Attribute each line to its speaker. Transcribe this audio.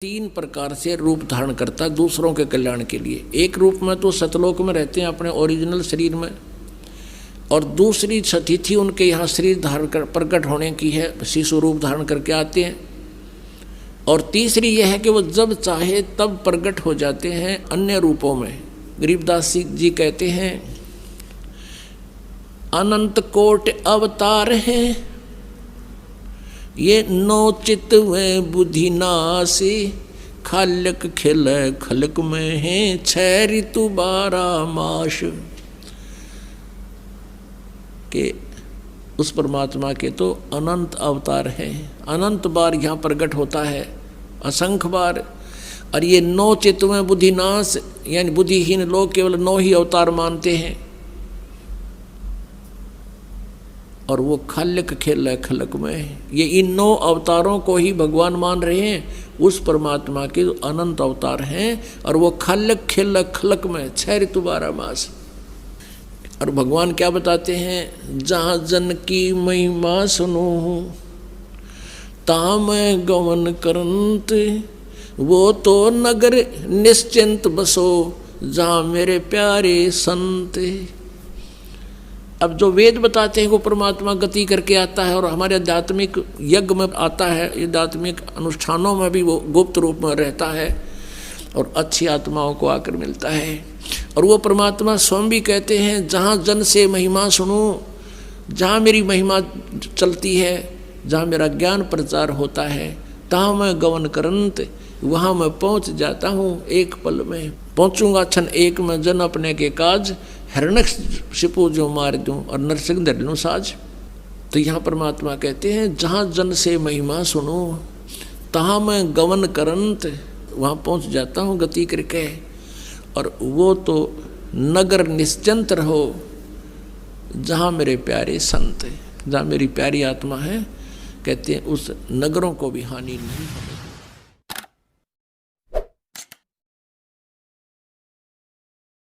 Speaker 1: तीन प्रकार से रूप धारण करता है दूसरों के कल्याण के लिए। एक रूप में तो सतलोक में रहते हैं अपने ओरिजिनल शरीर में, और दूसरी तिथि उनके यहाँ शरीर धारण कर प्रकट होने की है, शिशु रूप धारण करके आते हैं। और तीसरी यह है कि वो जब चाहे तब प्रकट हो जाते हैं अन्य रूपों में। गरीबदास जी कहते हैं अनंत कोट अवतार हैं ये नौ चित में बुद्धि नासी, खालक खिल खलक में है 6 ऋतु 12 मास। के उस परमात्मा के तो अनंत अवतार हैं, अनंत बार यहाँ प्रकट होता है, असंख्य बार। और ये 9 चित्त में बुद्धि नाश, यानी बुद्धिहीन लोग केवल 9 ही अवतार मानते हैं। और वो खलक खेल खलक में, ये इन 9 अवतारों को ही भगवान मान रहे हैं। उस परमात्मा के अनंत अवतार हैं और वो खलक खेल खलक में 6 ऋतु 12 मास। और भगवान क्या बताते हैं, जहाँ जन की महिमा सुनो ता मैं गमन करंत, वो तो नगर निश्चिंत बसो जहाँ मेरे प्यारे संत। अब जो वेद बताते हैं वो परमात्मा गति करके आता है और हमारे आध्यात्मिक यज्ञ में आता है, आध्यात्मिक अनुष्ठानों में भी वो गुप्त रूप में रहता है और अच्छी आत्माओं को आकर मिलता है। और वो परमात्मा स्वयं भी कहते हैं जहाँ जन से महिमा सुनो, जहाँ मेरी महिमा चलती है, जहाँ मेरा ज्ञान प्रचार होता है, तहाँ मैं गमन करंत, वहाँ मैं पहुँच जाता हूँ। एक पल में पहुँचूंगा, क्षण एक में जन अपने के काज, हिरण्यकशिपु जो मार दूं और नरसिंह धर लूं साज। तो यहाँ परमात्मा कहते हैं जहाँ जन से महिमा सुनो तहाँ मैं गमन करंत, वहाँ पहुँच जाता हूँ गति करके। और वो तो नगर निश्चिंत रहो जहाँ मेरे प्यारे संत, जहाँ मेरी प्यारी आत्मा है, कहते हैं उस नगरों को भी हानि नहीं होगी।